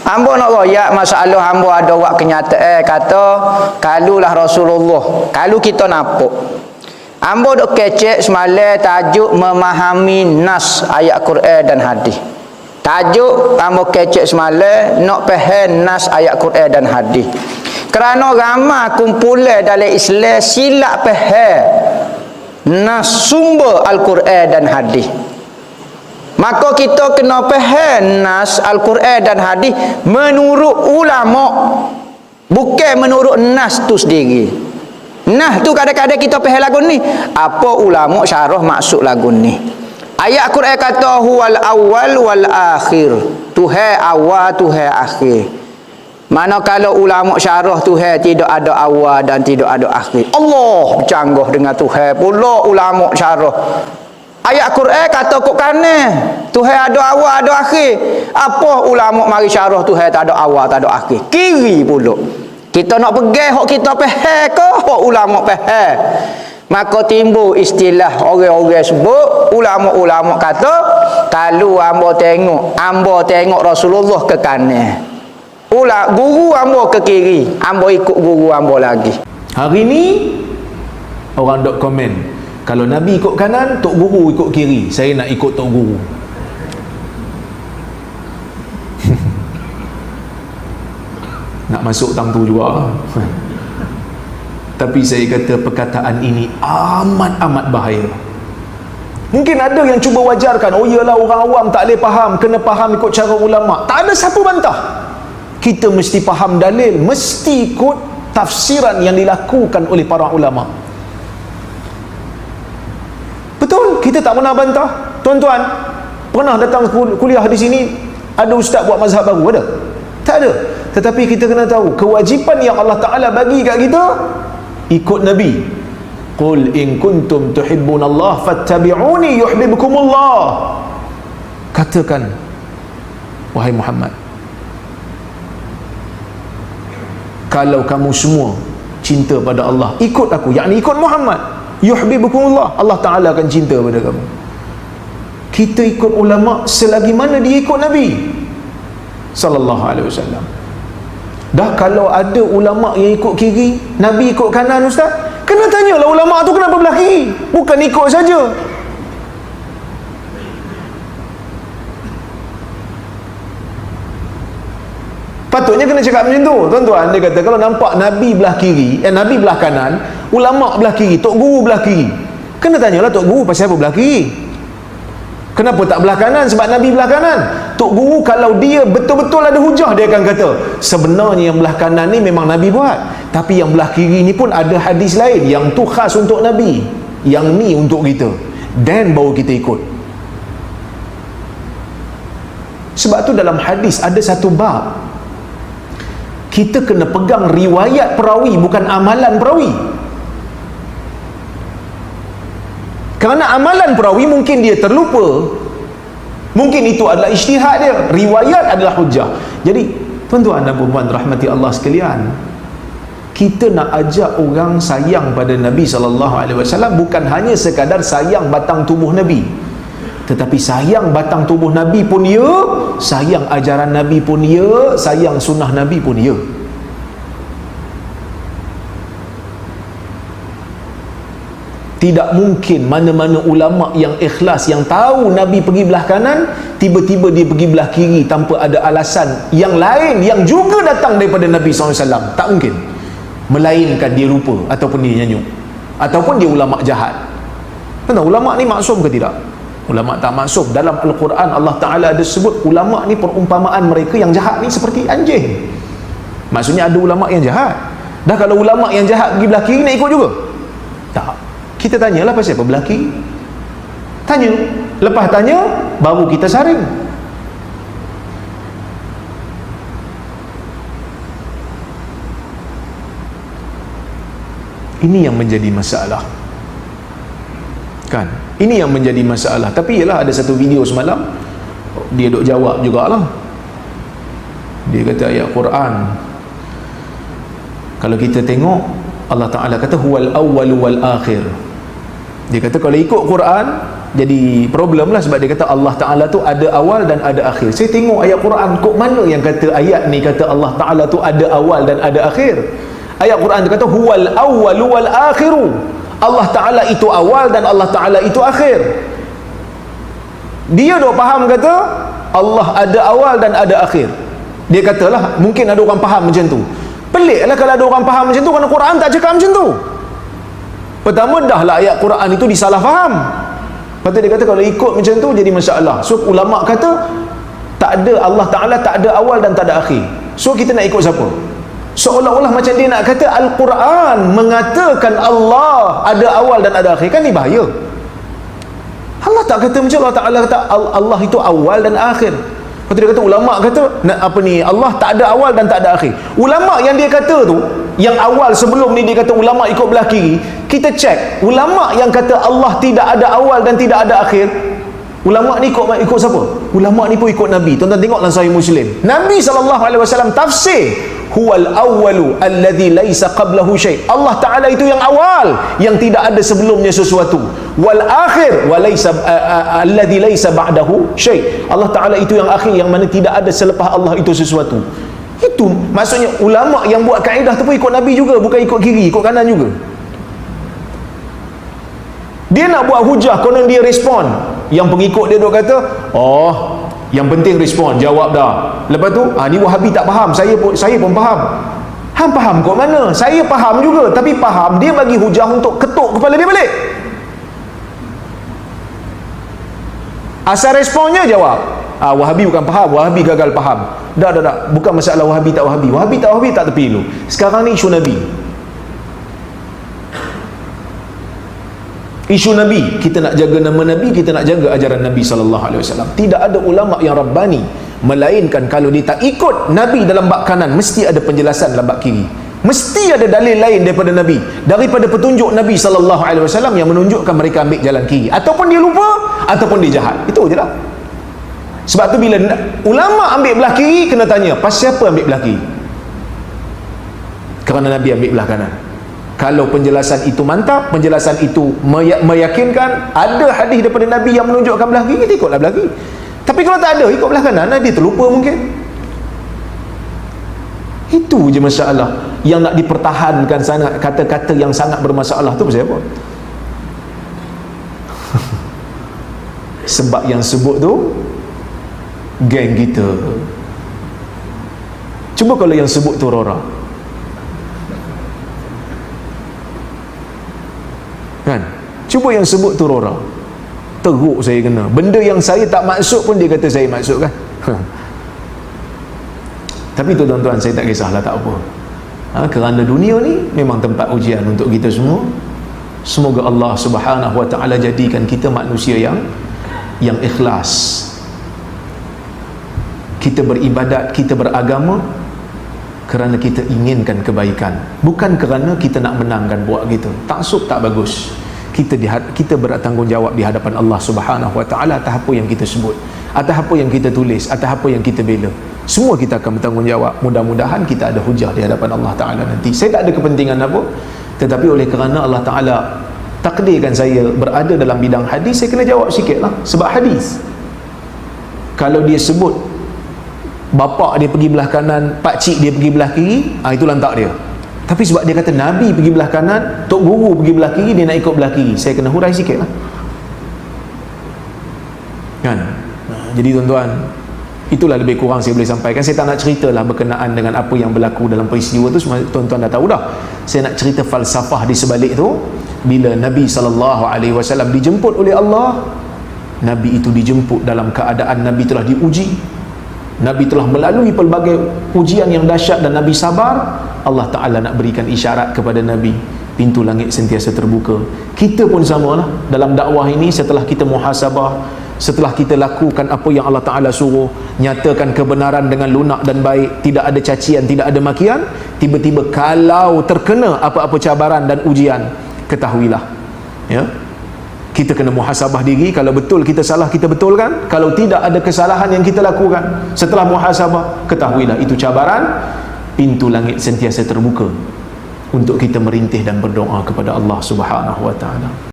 Ambo nak royak masalah ambo ada wak kenyataan kata kalulah Rasulullah. Kalau kita napuk. Ambo dok kecek semalam tajuk memahami nas ayat Quran dan hadis. Tajuk ambo kecek semalam nak faham nas ayat Quran dan hadis. Kerana ramai kumpulan dalam Islam silap faham nas sumber Al-Quran dan hadis. Maka kita kena faham nas Al-Quran dan hadis menurut ulama, bukan menurut nas tu sendiri. Nas tu kadang-kadang kita faham lagu ni, apa ulama syarah maksud lagu ni. Ayat Quran kata huwal awwal wal akhir, Tuhan awal Tuhan akhir. Mana kalau ulama syarah Tuhan tidak ada awal dan tidak ada akhir. Allah bercanggah dengan Tuhan pula ulama syarah. Ayat Quran kata kok kanan, Tuhan ada awal ada akhir. Apa ulama mari syarah Tuhan tak ada awal tak ada akhir? Kiri pula. Kita nak pegang hak kita faham ke hak ulama faham? Maka timbul istilah orang-orang sebut, ulama-ulama kata kalau hamba tengok Rasulullah ke kanan, guru hamba ke kiri, hamba ikut guru hamba lagi. Hari ni orang dok komen, kalau Nabi ikut kanan, tok guru ikut kiri, saya nak ikut tok guru. Nak masuk tang tu juga. Tapi saya kata perkataan ini amat bahaya. Mungkin ada yang cuba wajarkan, oh iyalah orang awam tak boleh faham, kena faham ikut cara ulama. Tak ada siapa bantah. Kita mesti faham dalil, mesti ikut tafsiran yang dilakukan oleh para ulama. Betul, kita tak pernah bantah. Tuan-tuan, pernah datang kuliah di sini, ada ustaz buat mazhab baru, ada? Tak ada. Tetapi kita kena tahu, kewajipan yang Allah Ta'ala bagi kat kita, ikut Nabi. Qul in kuntum tuhibbunallah fattabi'uni yuhibbukumullah. Katakan, wahai Muhammad, kalau kamu semua cinta pada Allah, ikut aku, yakni ikut Muhammad, yuhibbukumullah, Allah Ta'ala akan cinta pada kamu. Kita ikut ulama selagi mana dia ikut Nabi sallallahu alaihi wasallam. Dah kalau ada ulama yang ikut kiri, Nabi ikut kanan, ustaz, kena tanyalah ulama tu kenapa belah kiri, bukan ikut saja. Patutnya kena cakap macam tu, tuan-tuan. Dia kata kalau nampak Nabi belah kiri, Nabi belah kanan, ulama belah kiri, tok guru belah kiri, kena tanyalah tok guru pasal apa belah kiri. Kenapa tak belah kanan? Sebab Nabi belah kanan. Tok guru kalau dia betul-betul ada hujah, dia akan kata sebenarnya yang belah kanan ni memang Nabi buat, tapi yang belah kiri ni pun ada hadis lain, yang tu khas untuk Nabi, yang ni untuk kita, dan baru kita ikut. Sebab tu dalam hadis ada satu bab, kita kena pegang riwayat perawi, bukan amalan perawi. Kerana amalan perawi mungkin dia terlupa, mungkin itu adalah ijtihad dia, riwayat adalah hujah. Jadi tuan-tuan dan puan-puan rahmati Allah sekalian, kita nak ajak orang sayang pada Nabi SAW, bukan hanya sekadar sayang batang tubuh Nabi, tetapi sayang batang tubuh Nabi pun ya, sayang ajaran Nabi pun ya, sayang sunnah Nabi pun ya. Tidak mungkin mana-mana ulama yang ikhlas, yang tahu Nabi pergi belah kanan, tiba-tiba dia pergi belah kiri tanpa ada alasan yang lain yang juga datang daripada Nabi SAW. Tak mungkin. Melainkan dia lupa, ataupun dia nyanyuk, ataupun dia ulama jahat. Kenapa? Ulama ni maksum ke tidak? Ulama tak maksum. Dalam Al-Quran Allah Ta'ala ada sebut ulama ni, perumpamaan mereka yang jahat ni seperti anjing. Maksudnya ada ulama yang jahat. Dah kalau ulama yang jahat pergi belah kiri, nak ikut juga? Tak. Kita tanyalah pasal apa belah kiri. Tanya. Lepas tanya, baru kita saring. Ini yang menjadi masalah. Kan? Ini yang menjadi masalah. Tapi ialah ada satu video semalam, dia duk jawab jugalah. Dia kata ayat Quran, kalau kita tengok, Allah Ta'ala kata huwal awwal wal akhir. Dia kata kalau ikut Quran, jadi problem lah, sebab dia kata Allah Ta'ala tu ada awal dan ada akhir. Saya tengok ayat Quran, kok mana yang kata ayat ni kata Allah Ta'ala tu ada awal dan ada akhir? Ayat Quran dia kata huwal awwalu wal akhiru. Allah Ta'ala itu awal dan Allah Ta'ala itu akhir. Dia dok faham kata Allah ada awal dan ada akhir. Dia katalah mungkin ada orang faham macam tu. Pelik lah kalau ada orang faham macam tu, kerana Quran tak cakap macam tu. Pertama dah lah ayat Quran itu disalah faham. Lepas tu dia kata kalau ikut macam tu jadi masalah. So ulama kata tak ada, Allah Ta'ala tak ada awal dan tak ada akhir. So kita nak ikut siapa? Seolah-olah macam dia nak kata Al-Quran mengatakan Allah ada awal dan ada akhir. Kan ni bahaya. Allah tak kata macam Allah Ta'ala kata Allah itu awal dan akhir. Lepas tu dia kata ulama kata apa ni, Allah tak ada awal dan tak ada akhir. Ulama yang dia kata tu, yang awal sebelum ni dia kata ulama ikut belah kiri, kita cek ulama yang kata Allah tidak ada awal dan tidak ada akhir, ulama ni ikut siapa? Ulama ni pun ikut Nabi. Tuan-tuan tengok dalam Sahih Muslim, Nabi SAW tafsir huwal awwalu alladhi laisa qablahu syai'. Allah Ta'ala itu yang awal, yang tidak ada sebelumnya sesuatu. Wal akhir wa laisa alladhi laisa ba'dahu syai'. Allah Ta'ala itu yang akhir, yang mana tidak ada selepas Allah itu sesuatu. Itu maksudnya ulama yang buat kaedah tu pun ikut Nabi juga, bukan ikut kiri, ikut kanan juga. Dia nak buat hujah, konon dia respon. Yang pengikut dia dok kata, oh, yang penting respon, jawab dah. Lepas tu, ni Wahabi tak faham, saya pun faham. Hang faham kok mana? Saya faham juga, tapi faham dia bagi hujah untuk ketuk kepala dia balik. Asal responnya jawab. Wahabi bukan faham, Wahabi gagal faham. Dah. Bukan masalah Wahabi tak Wahabi. Wahabi tak tepi dulu. Sekarang ni isu Nabi. Isu Nabi, kita nak jaga nama Nabi, kita nak jaga ajaran Nabi SAW. Tidak ada ulama yang Rabbani, melainkan kalau dia tak ikut Nabi dalam bab kanan, mesti ada penjelasan dalam bab kiri. Mesti ada dalil lain daripada Nabi, daripada petunjuk Nabi SAW yang menunjukkan mereka ambil jalan kiri. Ataupun dia lupa, ataupun dia jahat. Itu je lah. Sebab tu bila ulama ambil belah kiri, kena tanya, pasal siapa ambil belah kiri? Kerana Nabi ambil belah kanan. Kalau penjelasan itu mantap, penjelasan itu meyakinkan, ada hadis daripada Nabi yang menunjukkan belah kiri, kita ikutlah belah kiri. Tapi kalau tak ada, ikut belah kanan, dia terlupa mungkin. Itu je masalah yang nak dipertahankan sangat. Kata-kata yang sangat bermasalah tu pasal apa? Sebab yang sebut tu geng kita. Cuba kalau yang sebut tu Rora, kan? Cuba yang sebut tu Rora, teruk saya kena. Benda yang saya tak maksud pun dia kata saya maksud, kan? Tapi tu tuan-tuan, saya tak kisahlah, tak apa. Kerana dunia ni memang tempat ujian untuk kita semua. Semoga Allah Subhanahu Wa Ta'ala jadikan kita manusia yang ikhlas. Kita beribadat, kita beragama kerana kita inginkan kebaikan, bukan kerana kita nak menangkan buat kita. Taksub tak bagus. Kita bertanggungjawab di hadapan Allah Subhanahu Wa Ta'ala atas apa yang kita sebut, atas apa yang kita tulis, atas apa yang kita bela. Semua kita akan bertanggungjawab. Mudah-mudahan kita ada hujah di hadapan Allah Ta'ala nanti. Saya tak ada kepentingan apa, tetapi oleh kerana Allah Ta'ala takdirkan saya berada dalam bidang hadis, saya kena jawab sikit lah. Sebab hadis, kalau dia sebut bapak dia pergi belah kanan, pakcik dia pergi belah kiri, itu lantak dia. Tapi sebab dia kata Nabi pergi belah kanan, tok guru pergi belah kiri, dia nak ikut belah kiri, saya kena hurai sikit lah, kan? Jadi tuan-tuan, itulah lebih kurang saya boleh sampaikan. Saya tak nak ceritalah berkenaan dengan apa yang berlaku dalam peristiwa tu, semua tuan-tuan dah tahu dah. Saya nak cerita falsafah di sebalik tu. Bila Nabi SAW dijemput oleh Allah, Nabi itu dijemput dalam keadaan Nabi telah diuji, Nabi telah melalui pelbagai ujian yang dahsyat, dan Nabi sabar. Allah Ta'ala nak berikan isyarat kepada Nabi, pintu langit sentiasa terbuka. Kita pun samalah dalam dakwah ini. Setelah kita muhasabah, setelah kita lakukan apa yang Allah Ta'ala suruh, nyatakan kebenaran dengan lunak dan baik, tidak ada cacian, tidak ada makian, tiba-tiba kalau terkena apa-apa cabaran dan ujian, ketahuilah, ya, kita kena muhasabah diri. Kalau betul kita salah, kita betulkan. Kalau tidak ada kesalahan yang kita lakukan, setelah muhasabah, ketahuilah itu cabaran. Pintu langit sentiasa terbuka untuk kita merintih dan berdoa kepada Allah Subhanahu Wa Ta'ala.